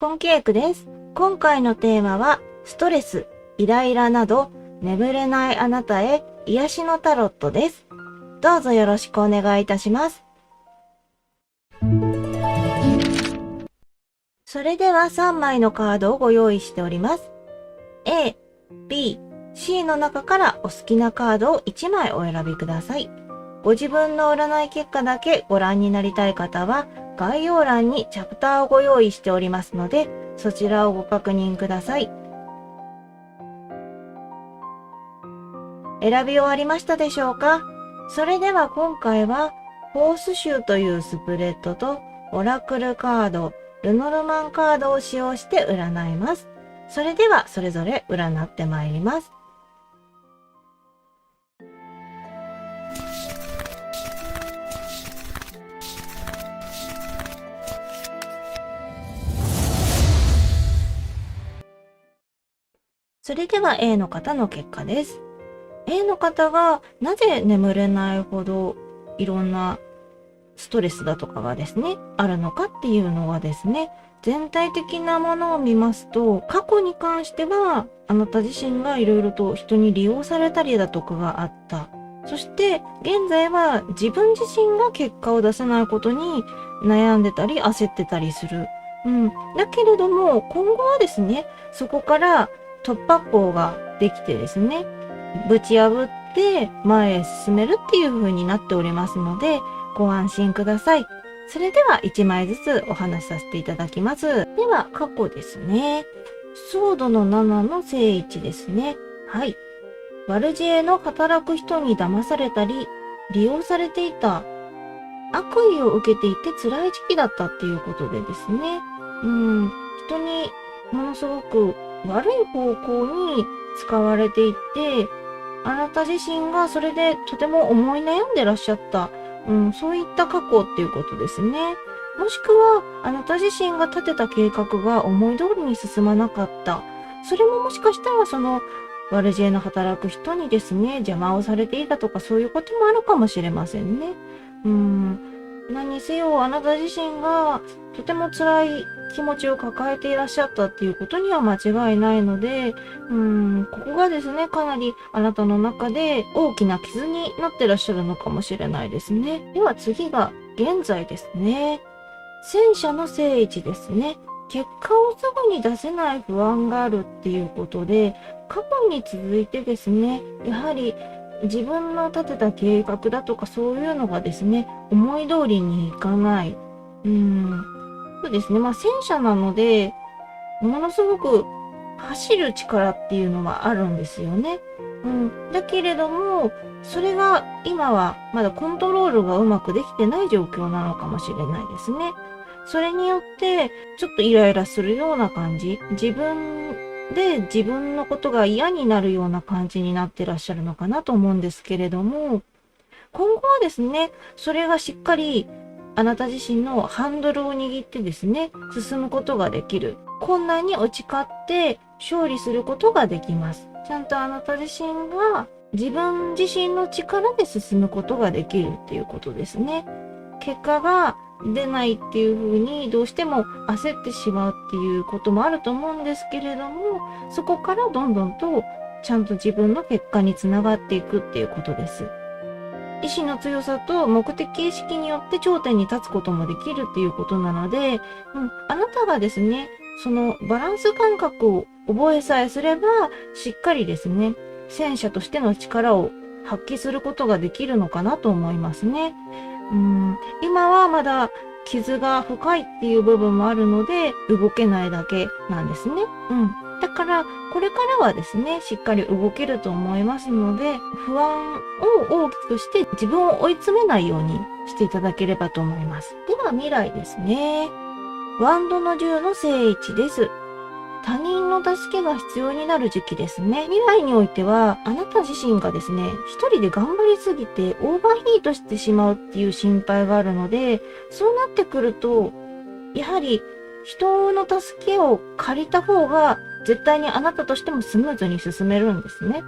コンケイクです。今回のテーマは、ストレス、イライラなど、眠れないあなたへ癒しのタロットです。どうぞよろしくお願いいたします。それでは3枚のカードをご用意しております。A、B、C の中からお好きなカードを1枚お選びください。ご自分の占い結果だけご覧になりたい方は、概要欄にチャプターをご用意しておりますので、そちらをご確認ください。選び終わりましたでしょうか？それでは今回は、フォース集というスプレッドと、オラクルカード、ルノルマンカードを使用して占います。それではそれぞれ占ってまいります。それでは A の方の結果です。A の方がなぜ眠れないほどいろんなストレスだとかがですね、あるのかっていうのはですね、全体的なものを見ますと、過去に関してはあなた自身がいろいろと人に利用されたりだとかがあった。そして現在は自分自身が結果を出せないことに悩んでたり焦ってたりする。だけれども今後はですね、そこから突破口ができてですね、ぶち破って前へ進めるっていう風になっておりますので、ご安心ください。それでは1枚ずつお話しさせていただきます。では過去ですね。ソードの7の正位置ですね。はい。悪知恵の働く人に騙されたり、利用されていた、悪意を受けていて辛い時期だったっていうことでですね。人にものすごく悪い方向に使われていって、あなた自身がそれでとても思い悩んでらっしゃった、そういった過去っていうことですね。もしくは、あなた自身が立てた計画が思い通りに進まなかった。それももしかしたらその悪知恵の働く人にですね、邪魔をされていたとかそういうこともあるかもしれませんね。何にせよあなた自身がとても辛い気持ちを抱えていらっしゃったっていうことには間違いないので、ここがですね、かなりあなたの中で大きな傷になってらっしゃるのかもしれないですね。では次が現在ですね。戦車の正位置ですね。結果をすぐに出せない不安があるっていうことで、過去に続いてですね、やはり自分の立てた計画だとかそういうのがですね、思い通りにいかない。そうですね。戦車なので、ものすごく走る力っていうのはあるんですよね。だけれども、それが今はまだコントロールがうまくできてない状況なのかもしれないですね。それによって、ちょっとイライラするような感じ。自分で自分のことが嫌になるような感じになってらっしゃるのかなと思うんですけれども、今後はですね、それがしっかりあなた自身のハンドルを握ってですね、進むことができる。困難に打ち勝って勝利することができます。ちゃんとあなた自身が自分自身の力で進むことができるっていうことですね。結果が出ないっていう風にどうしても焦ってしまうっていうこともあると思うんですけれども、そこからどんどんとちゃんと自分の結果につながっていくっていうことです。意志の強さと目的意識によって頂点に立つこともできるっていうことなので、あなたがですね、そのバランス感覚を覚えさえすれば、しっかりですね、戦車としての力を発揮することができるのかなと思いますね。今はまだ傷が深いっていう部分もあるので、動けないだけなんですね。だから、これからはですね、しっかり動けると思いますので、不安を大きくして自分を追い詰めないようにしていただければと思います。では未来ですね。ワンドの10の正位置です。他人の助けが必要になる時期ですね。未来においては、あなた自身がですね、一人で頑張りすぎてオーバーヒートしてしまうっていう心配があるので、そうなってくると、やはり人の助けを借りた方が絶対にあなたとしてもスムーズに進めるんですね。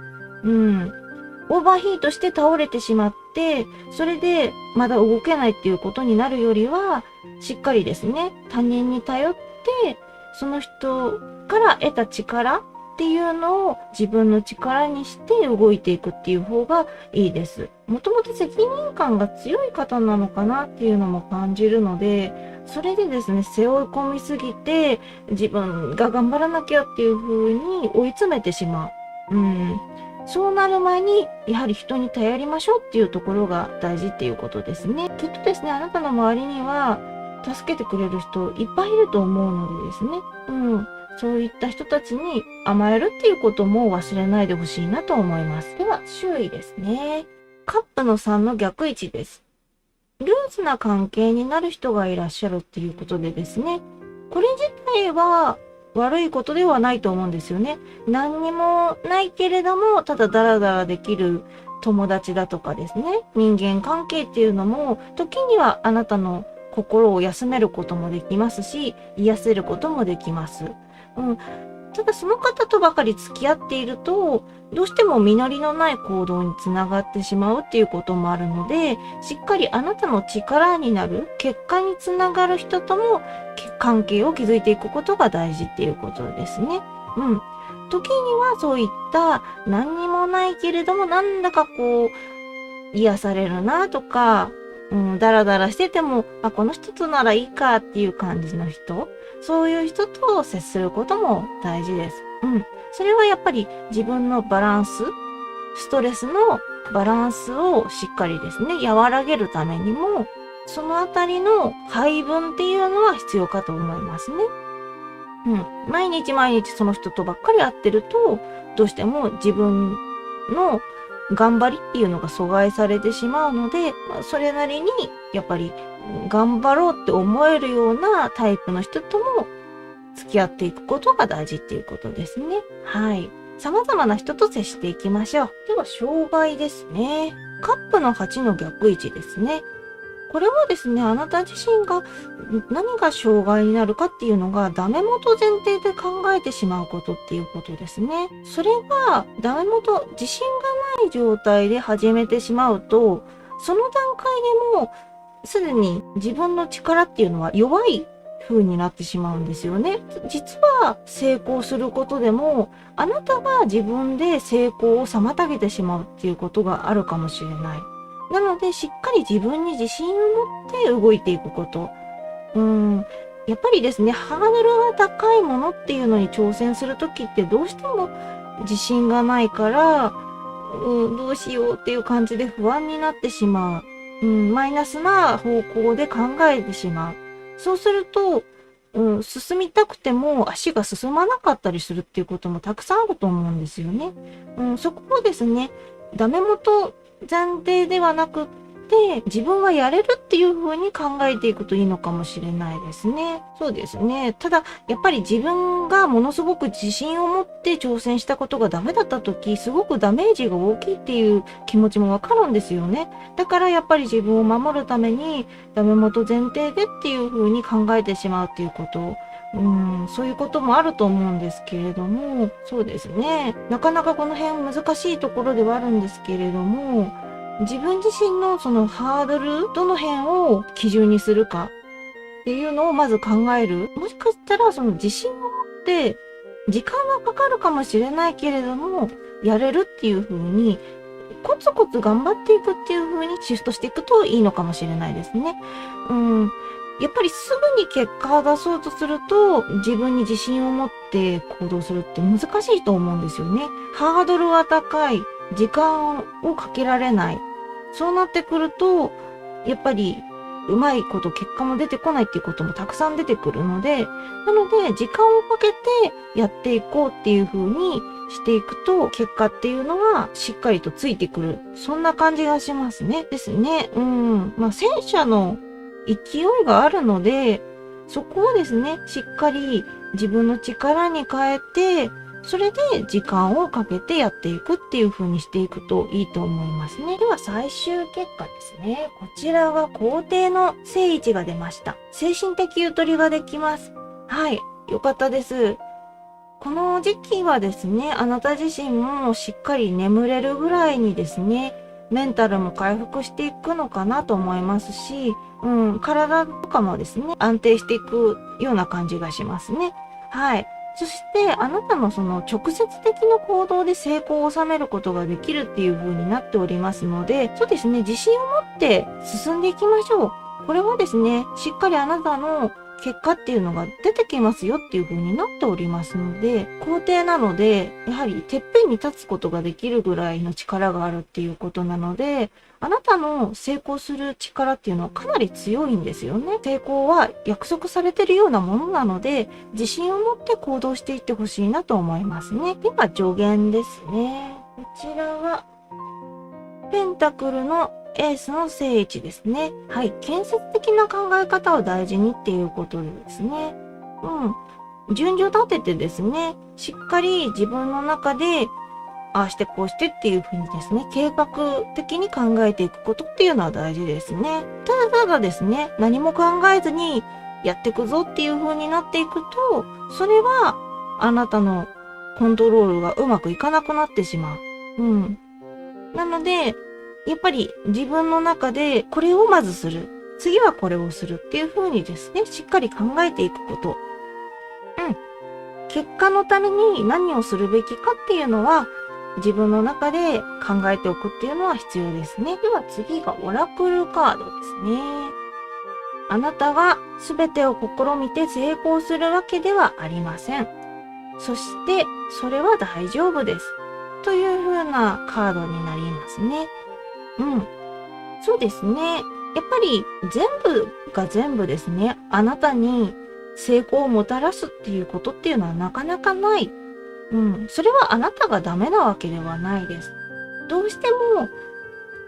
オーバーヒートして倒れてしまって、それでまだ動けないっていうことになるよりは、しっかりですね、他人に頼ってその人から得た力っていうのを自分の力にして動いていくっていう方がいいです。もともと責任感が強い方なのかなっていうのも感じるので、それでですね、背負い込みすぎて自分が頑張らなきゃっていう風に追い詰めてしまう。そうなる前に、やはり人に頼りましょうっていうところが大事っていうことですね。きっとですね、あなたの周りには助けてくれる人いっぱいいると思うのでですね。そういった人たちに甘えるっていうことも忘れないでほしいなと思います。では、周囲ですね。カップの3の逆位置です。ルーズな関係になる人がいらっしゃるっていうことでですね。これ自体は悪いことではないと思うんですよね。何にもないけれども、ただダラダラできる友達だとかですね。人間関係っていうのも、時にはあなたの心を休めることもできますし、癒せることもできます。ただその方とばかり付き合っていると、どうしても実りのない行動につながってしまうっていうこともあるので、しっかりあなたの力になる、結果につながる人とも関係を築いていくことが大事っていうことですね。時にはそういった何にもないけれども、なんだかこう、癒されるなとか、ダラダラしてても、この人とならいいかっていう感じの人、そういう人と接することも大事です。それはやっぱり自分のバランス、ストレスのバランスをしっかりですね、和らげるためにも、そのあたりの配分っていうのは必要かと思いますね。毎日毎日その人とばっかり会ってると、どうしても自分の頑張りっていうのが阻害されてしまうので、それなりにやっぱり頑張ろうって思えるようなタイプの人とも付き合っていくことが大事っていうことですね。様々な人と接していきましょう。では、障害ですね。カップの8の逆位置ですね。これはですね、あなた自身が何が障害になるかっていうのがダメ元前提で考えてしまうことっていうことですね。それがダメ元、自信がない状態で始めてしまうと、その段階でもうすでに自分の力っていうのは弱い風になってしまうんですよね。実は成功することでも、あなたが自分で成功を妨げてしまうっていうことがあるかもしれない。なので、しっかり自分に自信を持って動いていくこと。やっぱりですね、ハードルが高いものっていうのに挑戦するときってどうしても自信がないから、どうしようっていう感じで不安になってしまう。マイナスな方向で考えてしまう。そうすると、進みたくても足が進まなかったりするっていうこともたくさんあると思うんですよね。そこをですね、ダメ元前提ではなくって、自分はやれるっていう風に考えていくといいのかもしれないですね。そうですね。ただ、やっぱり自分がものすごく自信を持って挑戦したことがダメだった時、すごくダメージが大きいっていう気持ちもわかるんですよね。だからやっぱり自分を守るために、ダメ元前提でっていう風に考えてしまうっていうこと。そういうこともあると思うんですけれども、そうですね。なかなかこの辺難しいところではあるんですけれども、自分自身のそのハードル、どの辺を基準にするかっていうのをまず考える。もしかしたらその自信を持って、時間はかかるかもしれないけれども、やれるっていう風に、コツコツ頑張っていくっていう風にシフトしていくといいのかもしれないですね。やっぱりすぐに結果を出そうとすると、自分に自信を持って行動するって難しいと思うんですよね。ハードルは高い。時間をかけられない。そうなってくると、やっぱりうまいこと結果も出てこないっていうこともたくさん出てくるので、なので時間をかけてやっていこうっていう風にしていくと、結果っていうのはしっかりとついてくる。そんな感じがしますね。ですね。戦車の勢いがあるので、そこをですね、しっかり自分の力に変えて、それで時間をかけてやっていくっていう風にしていくといいと思いますね。では最終結果ですね。こちらは肯定の正位置が出ました。精神的ゆとりができます。よかったです。この時期はですね、あなた自身もしっかり眠れるぐらいにですね、メンタルも回復していくのかなと思いますし、体とかもですね、安定していくような感じがしますね。はい。そして、あなたのその直接的な行動で成功を収めることができるっていう風になっておりますので、そうですね、自信を持って進んでいきましょう。これはですね、しっかりあなたの結果っていうのが出てきますよっていう風になっておりますので、肯定なので、やはりてっぺんに立つことができるぐらいの力があるっていうことなので、あなたの成功する力っていうのはかなり強いんですよね。成功は約束されてるようなものなので、自信を持って行動していってほしいなと思いますね。では助言ですね。こちらは、ペンタクルのエースの正位置ですね。はい。建設的な考え方を大事にっていうことですね。順序立ててですね、しっかり自分の中でああしてこうしてっていうふうにですね、計画的に考えていくことっていうのは大事ですね。ただただですね、何も考えずにやっていくぞっていう風になっていくと、それはあなたのコントロールがうまくいかなくなってしまう。なので、やっぱり自分の中でこれをまずする。次はこれをするっていう風にですね、しっかり考えていくこと。結果のために何をするべきかっていうのは、自分の中で考えておくっていうのは必要ですね。では次がオラクルカードですね。あなたが全てを試みて成功するわけではありません。そしてそれは大丈夫です。という風なカードになりますね。そうですね。やっぱり全部が全部ですね、あなたに成功をもたらすっていうことっていうのはなかなかない。それはあなたがダメなわけではないです。どうしても、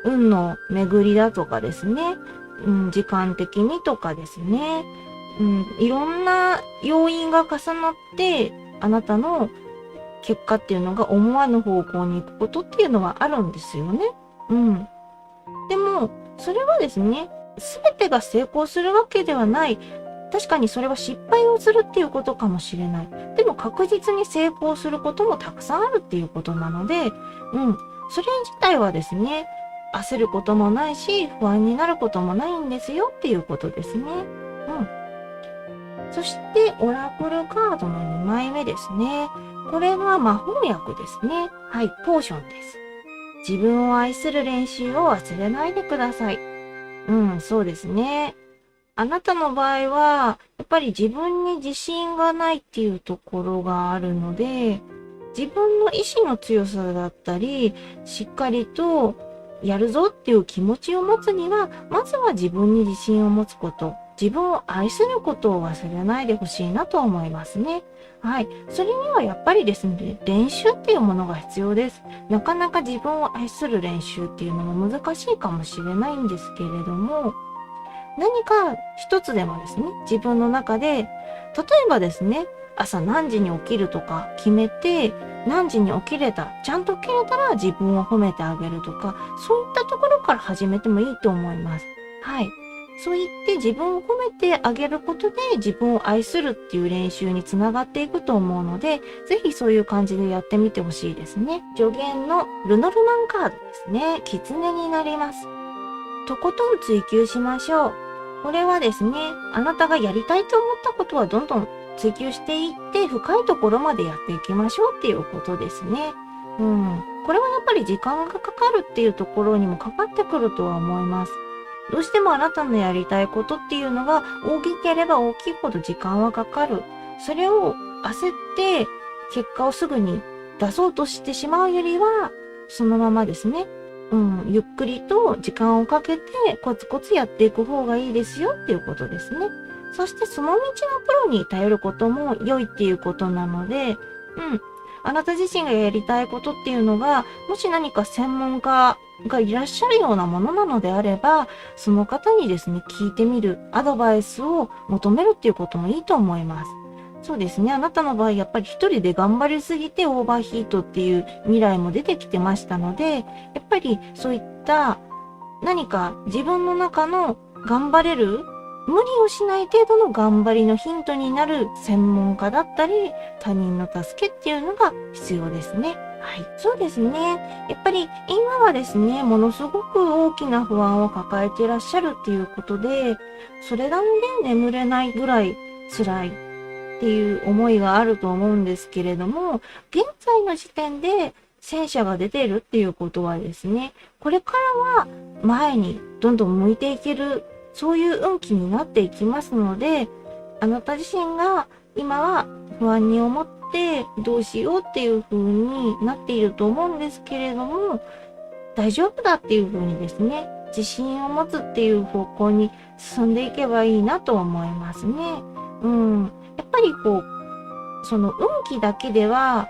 運の巡りだとかですね、時間的にとかですね、いろんな要因が重なって、あなたの結果っていうのが思わぬ方向に行くことっていうのはあるんですよね。でも、それはですね、すべてが成功するわけではない。確かにそれは失敗をするっていうことかもしれない。でも確実に成功することもたくさんあるっていうことなので、それ自体はですね、焦ることもないし、不安になることもないんですよっていうことですね。そして、オラクルカードの2枚目ですね。これは魔法薬ですね。はい、ポーションです。自分を愛する練習を忘れないでください。そうですね。あなたの場合は、やっぱり自分に自信がないっていうところがあるので、自分の意志の強さだったり、しっかりとやるぞっていう気持ちを持つには、まずは自分に自信を持つこと、自分を愛することを忘れないでほしいなと思いますね。はい。それにはやっぱりですね、練習っていうものが必要です。なかなか自分を愛する練習っていうのも難しいかもしれないんですけれども、何か一つでもですね、自分の中で、例えばですね、朝何時に起きるとか決めて、何時に起きれた、ちゃんと起きれたら自分を褒めてあげるとか、そういったところから始めてもいいと思います。はい。そう言って自分を褒めてあげることで自分を愛するっていう練習につながっていくと思うので、ぜひそういう感じでやってみてほしいですね。助言のルノルマンカードですね。狐になります。とことん追求しましょう。これはですね、あなたがやりたいと思ったことはどんどん追求していって深いところまでやっていきましょうっていうことですね。これはやっぱり時間がかかるっていうところにもかかってくるとは思います。どうしてもあなたのやりたいことっていうのが大きければ大きいほど時間はかかる。それを焦って結果をすぐに出そうとしてしまうよりは、そのままですね、ゆっくりと時間をかけてコツコツやっていく方がいいですよっていうことですね。そしてその道のプロに頼ることも良いっていうことなので、あなた自身がやりたいことっていうのが、もし何か専門家がいらっしゃるようなものなのであれば、その方にですね、聞いてみる、アドバイスを求めるっていうこともいいと思います。そうですね。あなたの場合、やっぱり一人で頑張りすぎてオーバーヒートっていう未来も出てきてましたので、やっぱりそういった何か自分の中の頑張れる、無理をしない程度の頑張りのヒントになる専門家だったり、他人の助けっていうのが必要ですね。はい。そうですね。やっぱり今はですね、ものすごく大きな不安を抱えていらっしゃるっていうことで、それなんで眠れないぐらい辛い。っっていう思いがあると思うんですけれども、現在の時点で戦車が出ているっていうことはですね、これからは前にどんどん向いていける、そういう運気になっていきますので、あなた自身が今は不安に思ってどうしようっていう風になっていると思うんですけれども、大丈夫だっていう風にですね、自信を持つっていう方向に進んでいけばいいなと思いますね。やっぱりその運気だけでは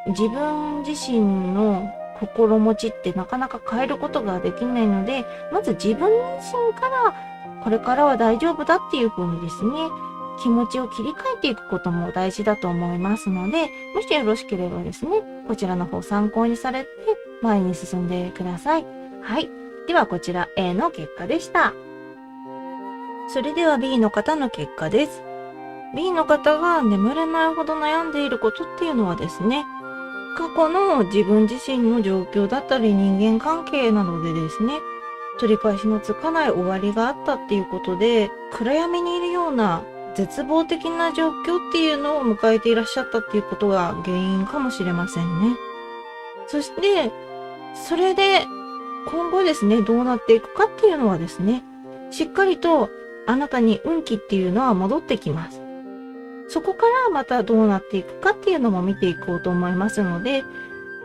自分自身の心持ちってなかなか変えることができないので、まず自分自身からこれからは大丈夫だっていう風にですね、気持ちを切り替えていくことも大事だと思いますので、もしよろしければですね、こちらの方参考にされて前に進んでください。はい。ではこちら A の結果でした。それでは B の方の結果です。B の方が眠れないほど悩んでいることっていうのはですね、過去の自分自身の状況だったり人間関係などでですね、取り返しのつかない終わりがあったっていうことで、暗闇にいるような絶望的な状況っていうのを迎えていらっしゃったっていうことが原因かもしれませんね。そして、それで今後ですね、どうなっていくかっていうのはですね、しっかりとあなたに運気っていうのは戻ってきます。そこからまたどうなっていくかっていうのも見ていこうと思いますので、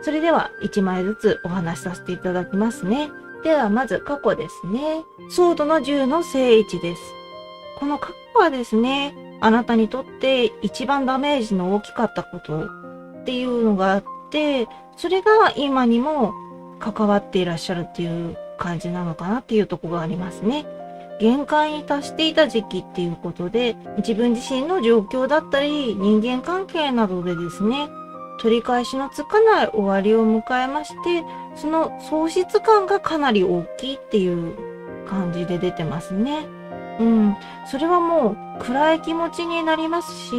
それでは1枚ずつお話しさせていただきますね。ではまず過去ですね。ソードの10の正位置です。この過去はですね、あなたにとって一番ダメージの大きかったことっていうのがあって、それが今にも関わっていらっしゃるっていう感じなのかなっていうところがありますね。限界に達していた時期っていうことで、自分自身の状況だったり人間関係などでですね、取り返しのつかない終わりを迎えまして、その喪失感がかなり大きいっていう感じで出てますね。それはもう暗い気持ちになりますし、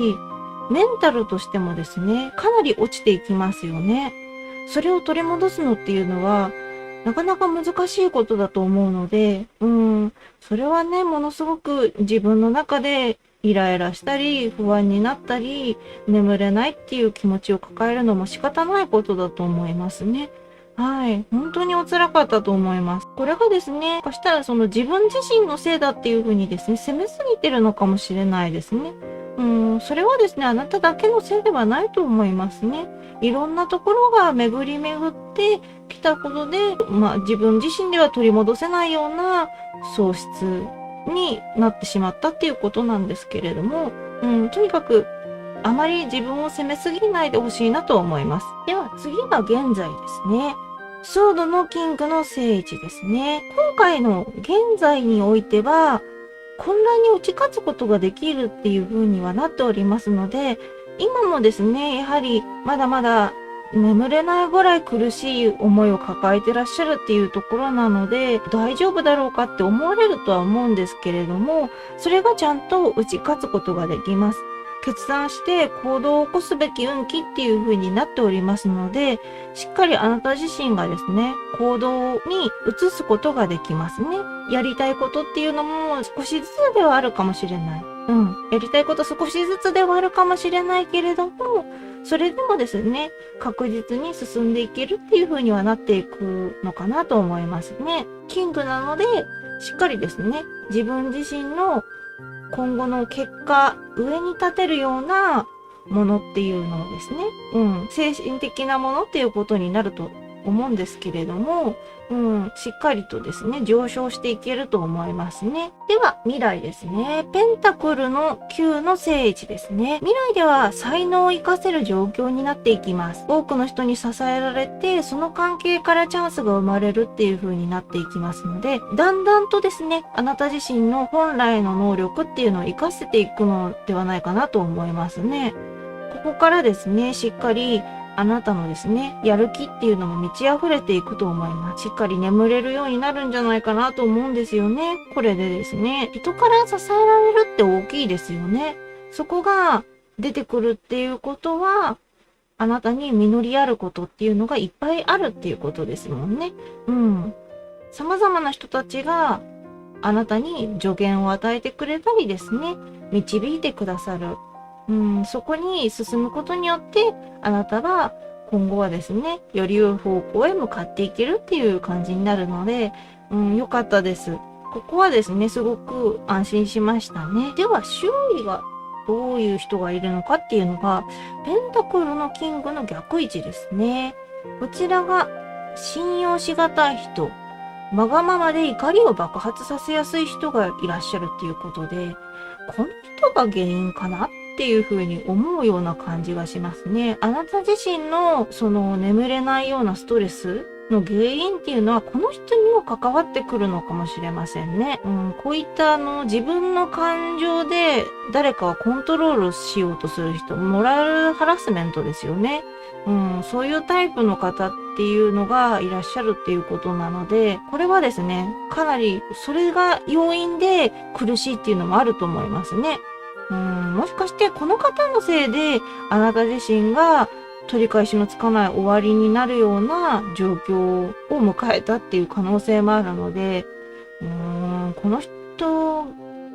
メンタルとしてもですね、かなり落ちていきますよね。それを取り戻すのっていうのは、なかなか難しいことだと思うので、それはね、ものすごく自分の中でイライラしたり、不安になったり、眠れないっていう気持ちを抱えるのも仕方ないことだと思いますね。はい。本当にお辛かったと思います。これがですね、もしかしたらその自分自身のせいだっていうふうにですね、責めすぎてるのかもしれないですね。それはですね、あなただけのせいではないと思いますね。いろんなところが巡り巡ってきたことで、自分自身では取り戻せないような喪失になってしまったっていうことなんですけれども、とにかくあまり自分を責めすぎないでほしいなと思います。では次が現在ですね。ソードのキングの正位置ですね。今回の現在においては、混乱に打ち勝つことができるっていう風にはなっておりますので、今もですね、やはりまだまだ眠れないぐらい苦しい思いを抱えてらっしゃるっていうところなので、大丈夫だろうかって思われるとは思うんですけれども、それがちゃんと打ち勝つことができます。決断して行動を起こすべき運気っていう風になっておりますので、しっかりあなた自身がですね、行動に移すことができますね。やりたいことっていうのも少しずつではあるかもしれない。やりたいこと少しずつではあるかもしれないけれども、それでもですね、確実に進んでいけるっていう風にはなっていくのかなと思いますね。キングなので、しっかりですね、自分自身の今後の結果、上に立てるようなものっていうのをですね、精神的なものっていうことになると思うんですけれども、しっかりとですね、上昇していけると思いますね。では、未来ですね。ペンタクルの9の正位置ですね。未来では才能を活かせる状況になっていきます。多くの人に支えられて、その関係からチャンスが生まれるっていう風になっていきますので、だんだんとですね、あなた自身の本来の能力っていうのを活かせていくのではないかなと思いますね。ここからですね、しっかりあなたのですね、やる気っていうのも満ち溢れていくと思います。しっかり眠れるようになるんじゃないかなと思うんですよね。これでですね、人から支えられるって大きいですよね。そこが出てくるっていうことは、あなたに実りあることっていうのがいっぱいあるっていうことですもんね。様々な人たちがあなたに助言を与えてくれたりですね、導いてくださる。そこに進むことによって、あなたは今後はですね、より良い方向へ向かっていけるっていう感じになるので、良かったです。ここはですね、すごく安心しましたね。では、周囲がどういう人がいるのかっていうのが、ペンタクルのキングの逆位置ですね。こちらが信用しがたい人、わがままで怒りを爆発させやすい人がいらっしゃるっていうことで、この人が原因かなっていうふうに思うような感じがしますね。あなた自身のその眠れないようなストレスの原因っていうのはこの人にも関わってくるのかもしれませんね。こういった自分の感情で誰かをコントロールしようとする人、モラルハラスメントですよね。そういうタイプの方っていうのがいらっしゃるっていうことなので、これはですね、かなりそれが要因で苦しいっていうのもあると思いますね。もしかしてこの方のせいであなた自身が取り返しのつかない終わりになるような状況を迎えたっていう可能性もあるので、この人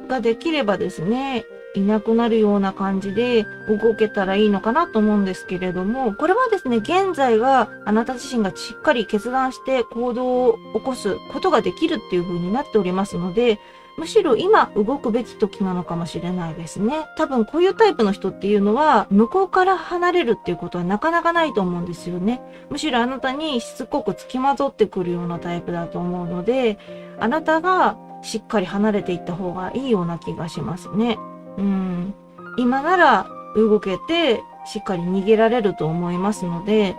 ができればですね、いなくなるような感じで動けたらいいのかなと思うんですけれども、これはですね、現在はあなた自身がしっかり決断して行動を起こすことができるっていう風になっておりますので、むしろ今動くべき時なのかもしれないですね。多分こういうタイプの人っていうのは向こうから離れるっていうことはなかなかないと思うんですよね。むしろあなたにしつこく付きまとってくるようなタイプだと思うので、あなたがしっかり離れていった方がいいような気がしますね。今なら動けてしっかり逃げられると思いますので、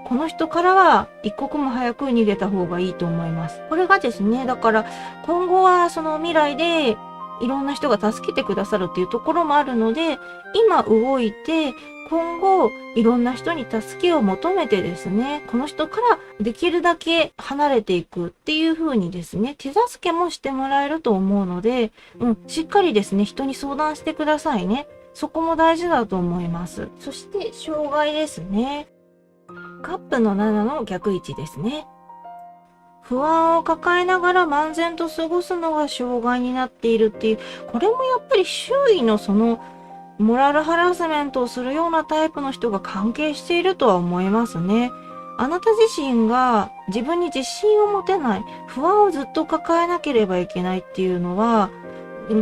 この人からは一刻も早く逃げた方がいいと思います。これがですね、だから今後はその未来でいろんな人が助けてくださるっていうところもあるので、今動いて今後いろんな人に助けを求めてですね、この人からできるだけ離れていくっていう風にですね、手助けもしてもらえると思うので、しっかりですね、人に相談してくださいね。そこも大事だと思います。そして障害ですね。カップの7の逆位置ですね。不安を抱えながら漫然と過ごすのが障害になっているっていう、これもやっぱり周囲のそのモラルハラスメントをするようなタイプの人が関係しているとは思いますね。あなた自身が自分に自信を持てない、不安をずっと抱えなければいけないっていうのは、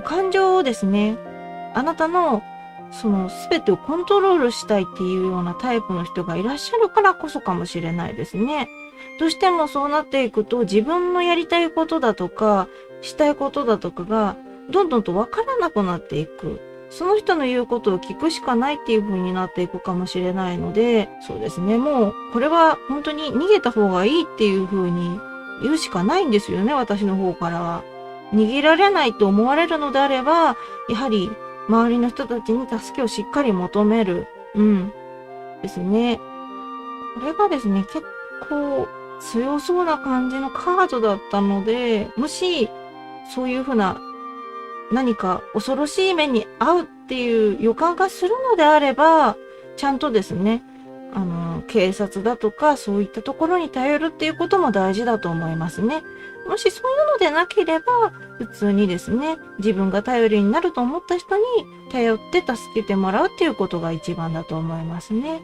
感情をですね、あなたのその全てをコントロールしたいっていうようなタイプの人がいらっしゃるからこそかもしれないですね。どうしてもそうなっていくと自分のやりたいことだとかしたいことだとかがどんどんとわからなくなっていく。その人の言うことを聞くしかないっていう風になっていくかもしれないので、そうですね、もうこれは本当に逃げた方がいいっていう風に言うしかないんですよね、私の方からは。逃げられないと思われるのであれば、やはり周りの人たちに助けをしっかり求める。ですね。これがですね、結構強そうな感じのカードだったので、もし、そういうふうな何か恐ろしい目に遭うっていう予感がするのであれば、ちゃんとですね、警察だとかそういったところに頼るっていうことも大事だと思いますね。もしそういうのでなければ、普通にですね、自分が頼りになると思った人に頼って助けてもらうっていうことが一番だと思いますね。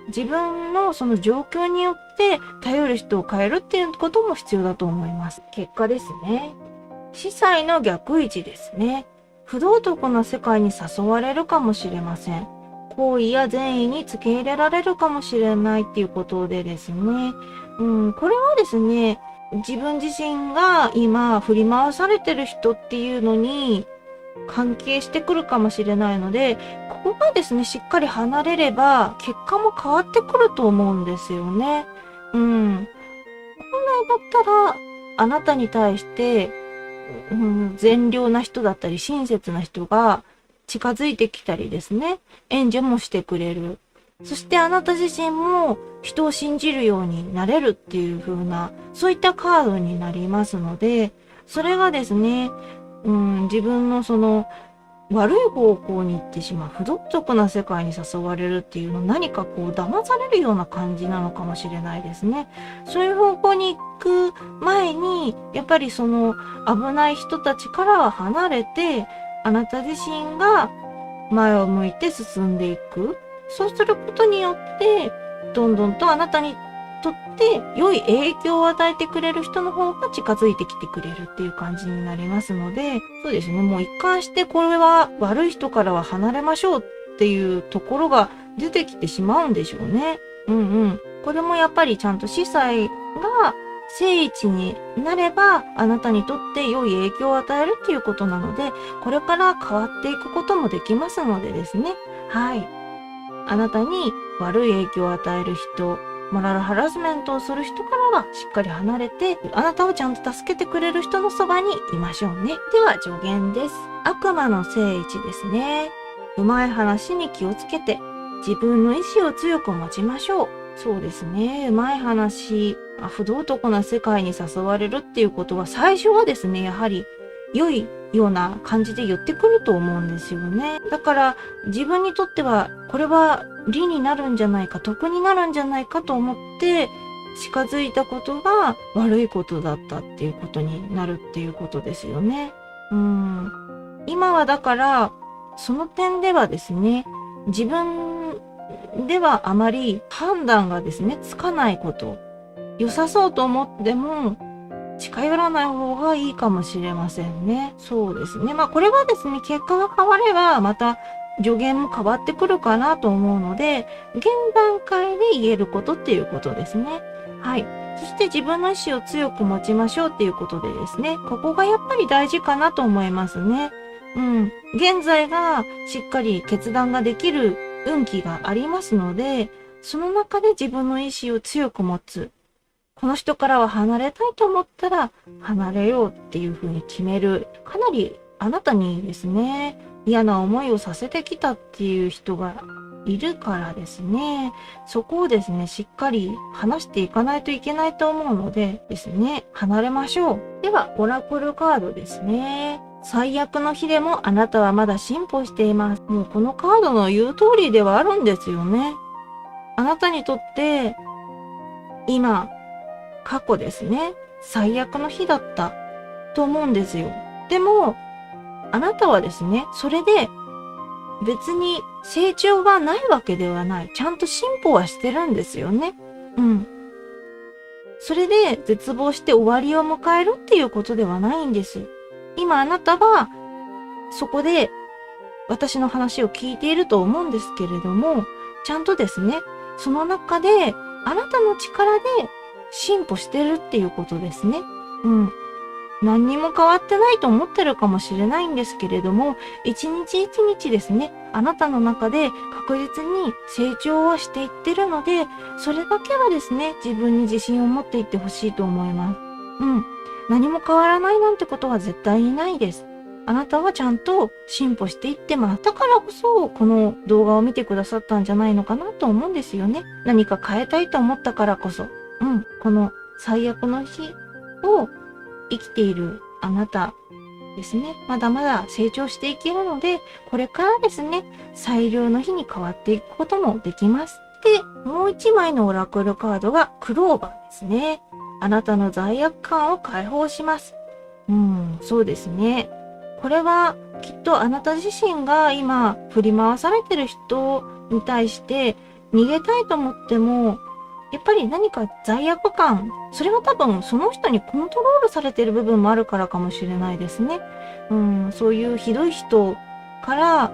自分のその状況によって頼る人を変えるっていうことも必要だと思います。結果ですね。司祭の逆位置ですね。不道徳な世界に誘われるかもしれません。行為や善意に付け入れられるかもしれないっていうことでですね。これはですね、自分自身が今振り回されてる人っていうのに関係してくるかもしれないので、ここがですね、しっかり離れれば結果も変わってくると思うんですよね。本来だったらあなたに対して善良な人だったり親切な人が近づいてきたりですね、援助もしてくれる。そしてあなた自身も人を信じるようになれるっていう風な、そういったカードになりますので、それがですね、自分のその悪い方向に行ってしまう、不道徳な世界に誘われるっていうの、何かこう騙されるような感じなのかもしれないですね。そういう方向に行く前に、やっぱりその危ない人たちからは離れて、あなた自身が前を向いて進んでいく。そうすることによって、どんどんとあなたにとって良い影響を与えてくれる人の方が近づいてきてくれるっていう感じになりますので、そうですね、もう一貫してこれは悪い人からは離れましょうっていうところが出てきてしまうんでしょうね。これもやっぱりちゃんと司祭が正位置になればあなたにとって良い影響を与えるっていうことなので、これから変わっていくこともできますのでですね。はい。あなたに悪い影響を与える人、モラルハラスメントをする人からはしっかり離れて、あなたをちゃんと助けてくれる人のそばにいましょうね。では助言です。悪魔の正位置ですね。うまい話に気をつけて、自分の意志を強く持ちましょう。そうですね。うまい話、不道徳な世界に誘われるっていうことは最初はですね、やはり良いような感じで言ってくると思うんですよね。だから自分にとってはこれは利になるんじゃないか、得になるんじゃないかと思って近づいたことが悪いことだったっていうことになるっていうことですよね。今はだからその点ではですね、自分ではあまり判断がですね、つかないこと。良さそうと思っても近寄らない方がいいかもしれませんね。そうですね。これはですね、結果が変われば、また助言も変わってくるかなと思うので、現段階で言えることっていうことですね。はい。そして自分の意思を強く持ちましょうっていうことでですね、ここがやっぱり大事かなと思いますね。現在がしっかり決断ができる運気がありますので、その中で自分の意思を強く持つ。この人からは離れたいと思ったら離れようっていうふうに決める。かなりあなたにですね、嫌な思いをさせてきたっていう人がいるからですね、そこをですね、しっかり話していかないといけないと思うのでですね、離れましょう。では、オラクルカードですね。最悪の日でもあなたはまだ進歩しています。もうこのカードの言う通りではあるんですよね。あなたにとって今、過去ですね、最悪の日だったと思うんですよ。でも、あなたはですね、それで別に成長がないわけではない。ちゃんと進歩はしてるんですよね。それで絶望して終わりを迎えるっていうことではないんです。今あなたはそこで私の話を聞いていると思うんですけれども、ちゃんとですね、その中であなたの力で進歩してるっていうことですね。何にも変わってないと思ってるかもしれないんですけれども、一日一日ですね、あなたの中で確実に成長はしていってるので、それだけはですね、自分に自信を持っていってほしいと思います。何も変わらないなんてことは絶対にないです。あなたはちゃんと進歩していってます。だからこそ、この動画を見てくださったんじゃないのかなと思うんですよね。何か変えたいと思ったからこそ。この最悪の日を生きているあなたですね。まだまだ成長していけるので、これからですね、最良の日に変わっていくこともできます。で、もう一枚のオラクルカードがクローバーですね。あなたの罪悪感を解放します。そうですね。これはきっとあなた自身が今振り回されてる人に対して逃げたいと思っても、やっぱり何か罪悪感、それは多分その人にコントロールされてる部分もあるからかもしれないですね。そういうひどい人から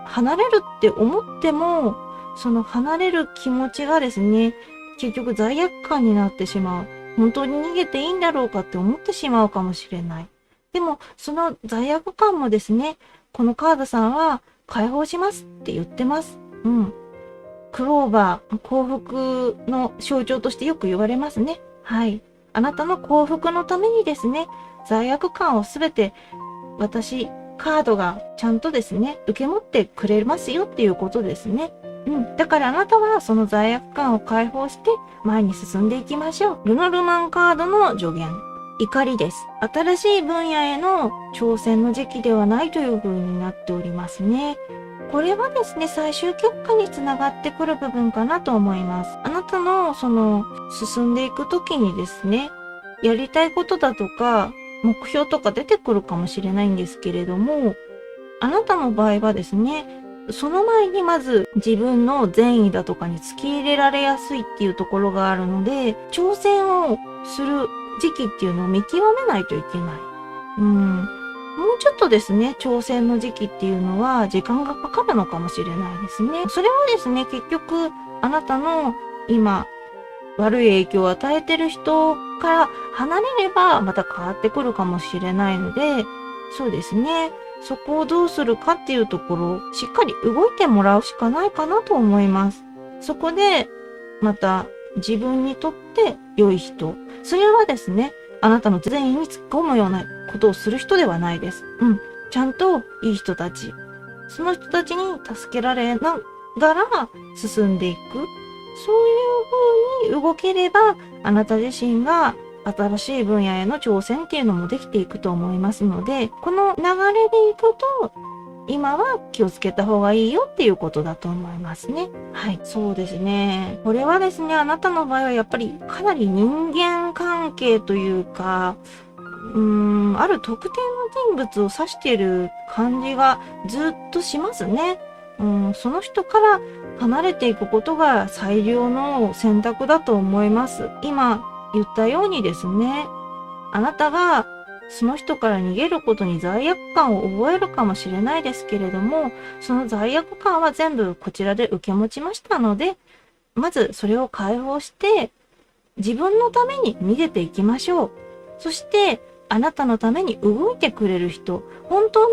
離れるって思っても、その離れる気持ちがですね、結局罪悪感になってしまう。本当に逃げていいんだろうかって思ってしまうかもしれない。でも、その罪悪感もですね、このカードさんは解放しますって言ってます。クローバー、幸福の象徴としてよく言われますね。はい。あなたの幸福のためにですね、罪悪感をすべて私、カードがちゃんとですね、受け持ってくれますよっていうことですね。だからあなたはその罪悪感を解放して前に進んでいきましょう。ルノルマンカードの助言。怒りです。新しい分野への挑戦の時期ではないという風になっておりますね。これはですね、最終結果につながってくる部分かなと思います。あなたのその進んでいく時にですね、やりたいことだとか目標とか出てくるかもしれないんですけれども、あなたの場合はですね、その前にまず自分の善意だとかに突き入れられやすいっていうところがあるので、挑戦をする時期っていうのを見極めないといけない。もうちょっとですね、挑戦の時期っていうのは時間がかかるのかもしれないですね。それはですね、結局あなたの今悪い影響を与えてる人から離れればまた変わってくるかもしれないので、そうですね。そこをどうするかっていうところをしっかり動いてもらうしかないかなと思います。そこでまた自分にとって良い人。それはですね、あなたの善意に突っ込むようなことをする人ではないです。ちゃんといい人たち。その人たちに助けられながら進んでいく。そういう風に動ければ、あなた自身が新しい分野への挑戦っていうのもできていくと思いますので、この流れでいくと、今は気をつけた方がいいよっていうことだと思いますね。はい、そうですね。これはですね、あなたの場合はやっぱりかなり人間関係というか、ある特定の人物を指している感じがずっとしますね。その人から離れていくことが最良の選択だと思います。今言ったようにですね、あなたがその人から逃げることに罪悪感を覚えるかもしれないですけれども、その罪悪感は全部こちらで受け持ちましたので、まずそれを解放して自分のために逃げていきましょう。そしてあなたのために動いてくれる人、本当の意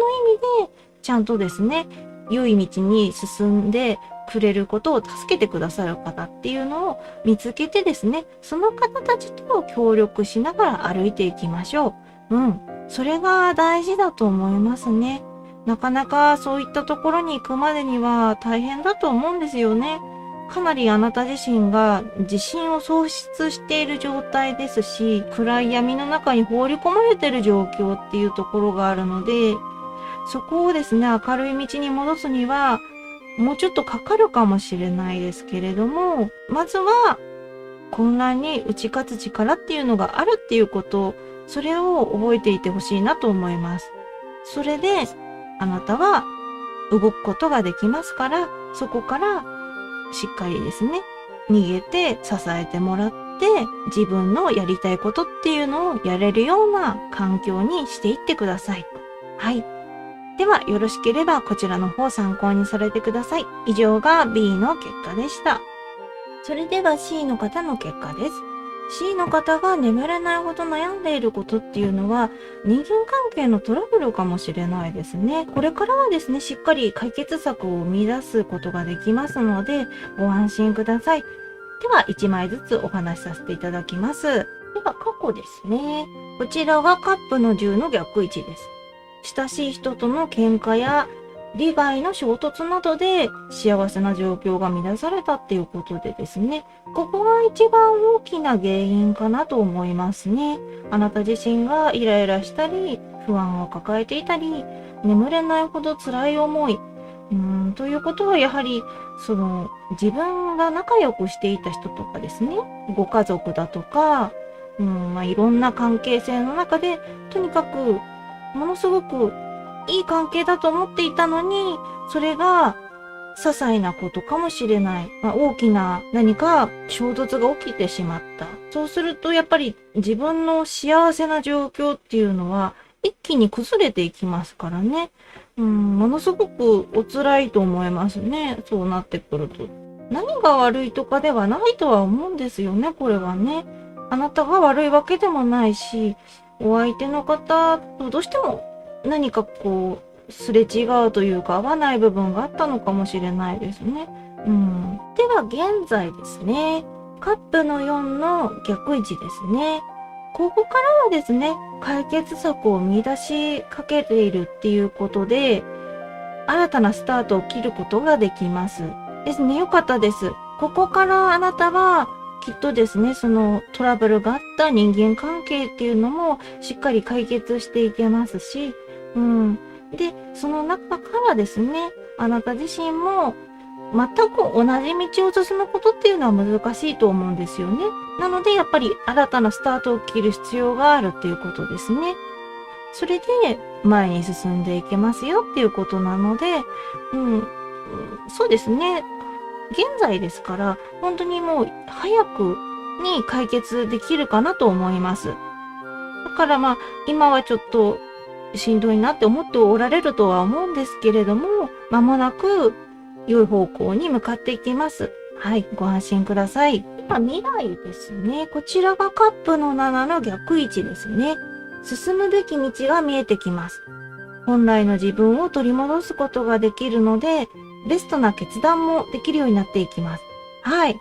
味でちゃんとですね、良い道に進んでくれることを助けてくださる方っていうのを見つけてですね、その方たちと協力しながら歩いていきましょう。それが大事だと思いますね。なかなかそういったところに行くまでには大変だと思うんですよね。かなりあなた自身が自信を喪失している状態ですし、暗い闇の中に放り込まれている状況っていうところがあるので、そこをですね、明るい道に戻すには、もうちょっとかかるかもしれないですけれども、まずは混乱に打ち勝つ力っていうのがあるっていうこと、それを覚えていてほしいなと思います。それで、あなたは動くことができますから、そこからしっかりですね、逃げて支えてもらって、自分のやりたいことっていうのをやれるような環境にしていってください。はい。では、よろしければこちらの方参考にされてください。以上が B の結果でした。それでは C の方の結果です。C の方が眠れないほど悩んでいることっていうのは人間関係のトラブルかもしれないですね。これからはですね、しっかり解決策を見出すことができますのでご安心ください。では1枚ずつお話しさせていただきます。では過去ですね。こちらがカップの10の逆位置です。親しい人との喧嘩や利害の衝突などで幸せな状況が乱されたっていうことでですね、ここが一番大きな原因かなと思いますね。あなた自身がイライラしたり、不安を抱えていたり、眠れないほど辛い思い、ということはやはり、自分が仲良くしていた人とかですね、ご家族だとか、いろんな関係性の中で、とにかく、ものすごくいい関係だと思っていたのに、それが些細なことかもしれない。大きな何か衝突が起きてしまった。そうするとやっぱり自分の幸せな状況っていうのは一気に崩れていきますからね。ものすごくお辛いと思いますね。そうなってくると。何が悪いとかではないとは思うんですよね、これはね。あなたが悪いわけでもないし、お相手の方とどうしても何かすれ違うというか合わない部分があったのかもしれないですね。では現在ですね、カップの4の逆位置ですね。ここからはですね、解決策を見出しかけているっていうことで、新たなスタートを切ることができます。ですね、よかったです。ここからあなたはきっとですね、そのトラブルがあった人間関係っていうのもしっかり解決していけますし、で、その中からですね、あなた自身も全く同じ道を進むことっていうのは難しいと思うんですよね。なので、やっぱり新たなスタートを切る必要があるっていうことですね。それで前に進んでいけますよっていうことなので、そうですね。現在ですから、本当にもう早くに解決できるかなと思います。だから今はちょっとしんどいなって思っておられるとは思うんですけれども、間もなく良い方向に向かっていきます。はい、ご安心ください。未来ですね。こちらがカップの7の逆位置ですね。進むべき道が見えてきます。本来の自分を取り戻すことができるので、ベストな決断もできるようになっていきます。はい。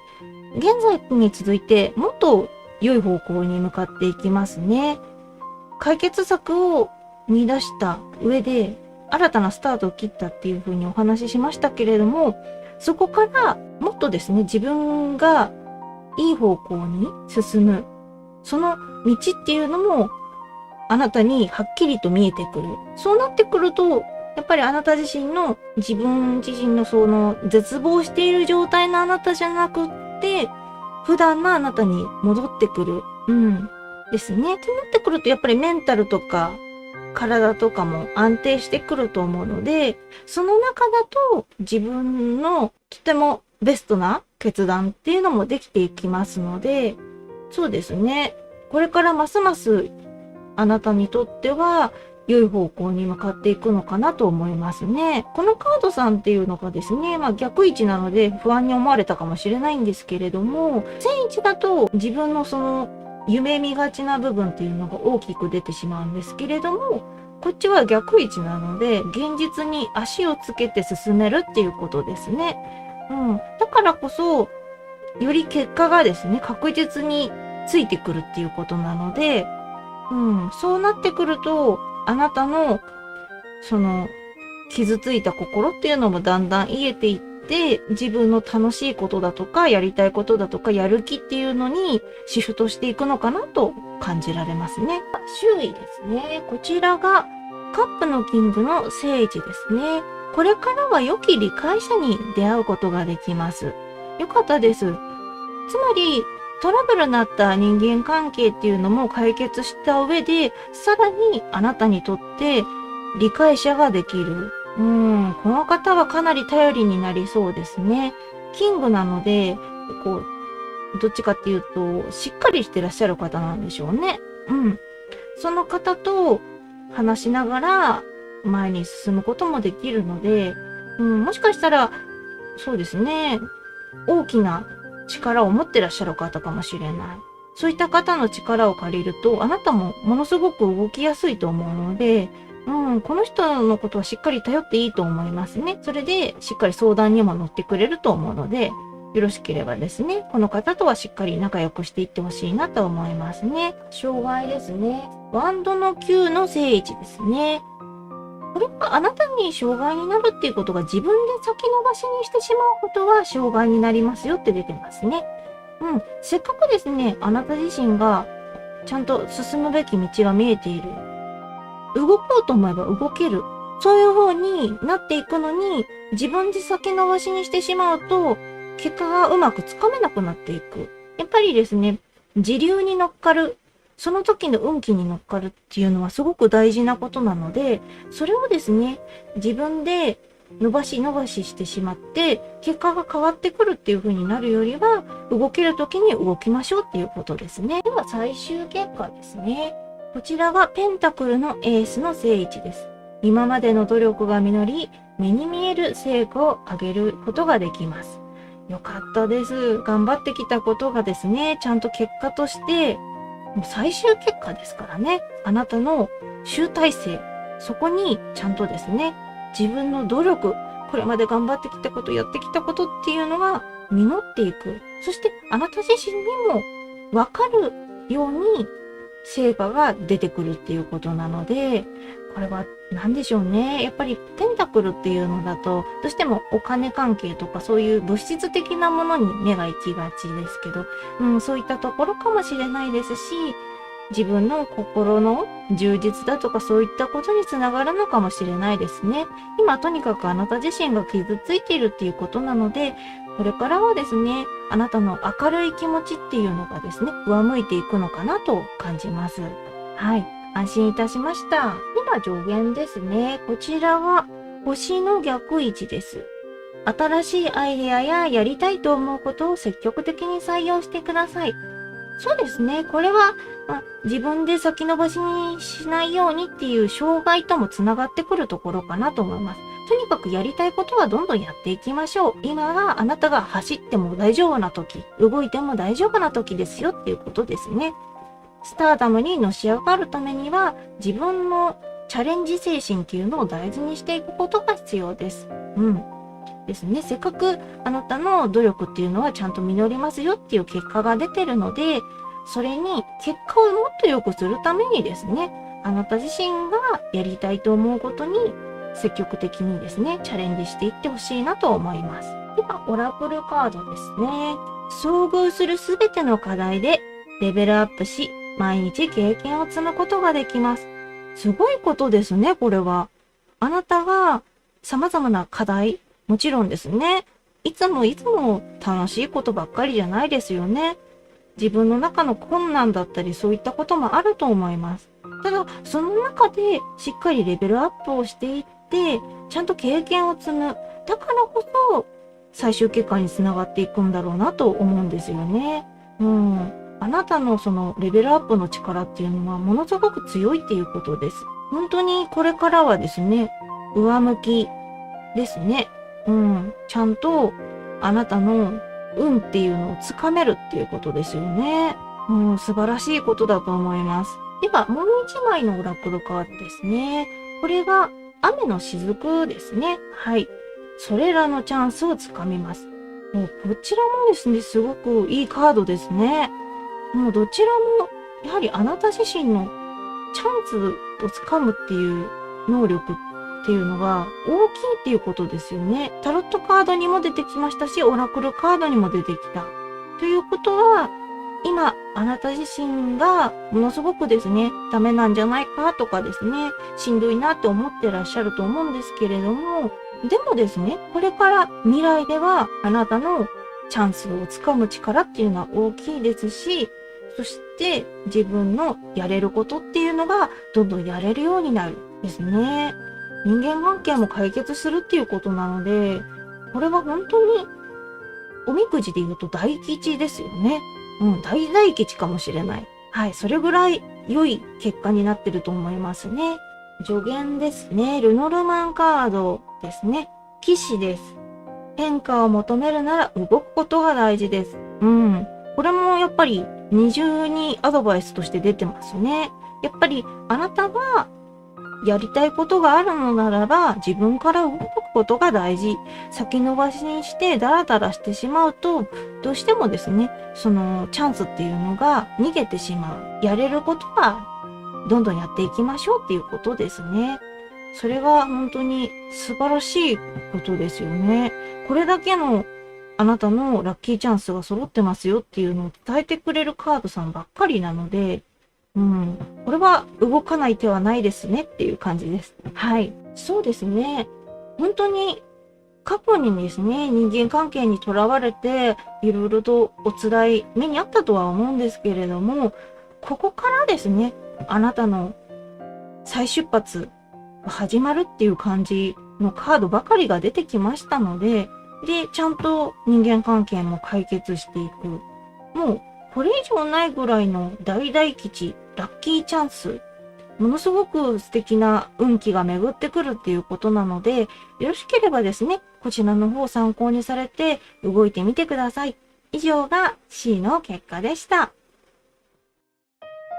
現在に続いて、もっと良い方向に向かっていきますね。解決策を見出した上で、新たなスタートを切ったっていうふうにお話ししましたけれども、そこからもっとですね、自分がいい方向に進む、その道っていうのも、あなたにはっきりと見えてくる。そうなってくると、やっぱりあなた自身のその絶望している状態のあなたじゃなくって、普段のあなたに戻ってくる。ですね。ってなってくると、やっぱりメンタルとか体とかも安定してくると思うので、その中だと自分のとてもベストな決断っていうのもできていきますので、そうですね。これからますますあなたにとっては良い方向に向かっていくのかなと思いますね。このカードさんっていうのがですね、逆位置なので不安に思われたかもしれないんですけれども、正位置だと自分のその夢見がちな部分っていうのが大きく出てしまうんですけれども、こっちは逆位置なので、現実に足をつけて進めるっていうことですね。だからこそ、より結果がですね、確実についてくるっていうことなので、そうなってくると、あなたの、その、傷ついた心っていうのもだんだん癒えていって、自分の楽しいことだとか、やりたいことだとか、やる気っていうのにシフトしていくのかなと感じられますね。周囲ですね。こちらが、カップのキングの正位置ですね。これからは良き理解者に出会うことができます。よかったです。つまり、トラブルになった人間関係っていうのも解決した上で、さらにあなたにとって理解者ができる。この方はかなり頼りになりそうですね。キングなので、どっちかっていうと、しっかりしてらっしゃる方なんでしょうね。その方と話しながら前に進むこともできるので、もしかしたら、そうですね、大きな力を持ってらっしゃる方かもしれない。そういった方の力を借りると、あなたもものすごく動きやすいと思うので、この人のことはしっかり頼っていいと思いますね。それで、しっかり相談にも乗ってくれると思うので、よろしければですね、この方とはしっかり仲良くしていってほしいなと思いますね。障害ですね。ワンドの9の正位置ですね。これはあなたに障害になるっていうことが自分で先延ばしにしてしまうことは障害になりますよって出てますね。せっかくですね、あなた自身がちゃんと進むべき道が見えている。動こうと思えば動ける。そういう風になっていくのに、自分で先延ばしにしてしまうと、結果がうまくつかめなくなっていく。やっぱりですね、時流に乗っかる。その時の運気に乗っかるっていうのはすごく大事なことなので、それをですね、自分で伸ばししてしまって、結果が変わってくるっていう風になるよりは、動ける時に動きましょうっていうことですね。では最終結果ですね。こちらがペンタクルのエースの正位置です。今までの努力が実り、目に見える成果を上げることができます。よかったです。頑張ってきたことがですね、ちゃんと結果として、もう最終結果ですからね。あなたの集大成。そこにちゃんとですね、自分の努力、これまで頑張ってきたこと、やってきたことっていうのが実っていく。そしてあなた自身にもわかるように成果が出てくるっていうことなので、これは何でしょうね。やっぱりペンタクルっていうのだと、どうしてもお金関係とかそういう物質的なものに目が行きがちですけど、そういったところかもしれないですし、自分の心の充実だとかそういったことにつながるのかもしれないですね。今とにかくあなた自身が傷ついているっていうことなので、これからはですね、あなたの明るい気持ちっていうのがですね、上向いていくのかなと感じます。はい。安心いたしました。では助言ですね。こちらは星の逆位置です。新しいアイデアややりたいと思うことを積極的に採用してください。そうですね。これは、自分で先延ばしにしないようにっていう障害ともつながってくるところかなと思います。とにかくやりたいことはどんどんやっていきましょう。今はあなたが走っても大丈夫な時、動いても大丈夫な時ですよっていうことですね。スターダムにのし上がるためには自分のチャレンジ精神っていうのを大事にしていくことが必要です。ですね。せっかくあなたの努力っていうのはちゃんと実りますよっていう結果が出てるので、それに結果をもっと良くするためにですね、あなた自身がやりたいと思うことに積極的にですね、チャレンジしていってほしいなと思います。では、オラクルカードですね。遭遇するすべての課題でレベルアップし、毎日経験を積むことができます。すごいことですね、これは。あなたが様々な課題、もちろんですね。いつも楽しいことばっかりじゃないですよね。自分の中の困難だったりそういったこともあると思います。ただ、その中でしっかりレベルアップをしていって、ちゃんと経験を積む。だからこそ、最終結果につながっていくんだろうなと思うんですよね。あなたのそのレベルアップの力っていうのはものすごく強いっていうことです。本当にこれからはですね、上向きですね。ちゃんとあなたの運っていうのをつかめるっていうことですよね。素晴らしいことだと思います。では、もう一枚のオラクルカードですね。これが雨の雫ですね。はい。それらのチャンスをつかみます。もうこちらもですね、すごくいいカードですね。もうどちらも、やはりあなた自身のチャンスをつかむっていう能力っていうのが大きいっていうことですよね。タロットカードにも出てきましたし、オラクルカードにも出てきた。ということは、今、あなた自身がものすごくですね、ダメなんじゃないかとかですね、しんどいなって思ってらっしゃると思うんですけれども、でもですね、これから未来ではあなたのチャンスをつかむ力っていうのは大きいですし、そして自分のやれることっていうのがどんどんやれるようになるですね。人間関係も解決するっていうことなので、これは本当におみくじで言うと大吉ですよね。大吉かもしれない。はい、それぐらい良い結果になってると思いますね。助言ですね。ルノルマンカードですね。騎士です。変化を求めるなら動くことが大事です。これもやっぱり二重にアドバイスとして出てますね。やっぱりあなたがやりたいことがあるのならば自分から動くことが大事。先延ばしにしてダラダラしてしまうとどうしてもですね、そのチャンスっていうのが逃げてしまう。やれることはどんどんやっていきましょうっていうことですね。それが本当に素晴らしいことですよね。これだけのあなたのラッキーチャンスが揃ってますよっていうのを伝えてくれるカードさんばっかりなので、これは動かない手はないですねっていう感じです。はい。そうですね。本当に過去にですね、人間関係にとらわれて、いろいろとお辛い目にあったとは思うんですけれども、ここからですね、あなたの再出発が始まるっていう感じのカードばかりが出てきましたので、ちゃんと人間関係も解決していく。もう、これ以上ないぐらいの大大吉、ラッキーチャンス。ものすごく素敵な運気が巡ってくるっていうことなので、よろしければですね、こちらの方を参考にされて動いてみてください。以上が C の結果でした。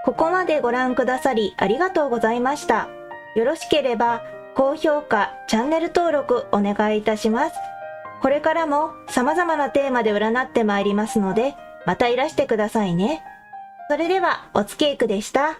ここまでご覧くださりありがとうございました。よろしければ高評価、チャンネル登録お願いいたします。これからも様々なテーマで占ってまいりますので、またいらしてくださいね。それではおつけいくでした。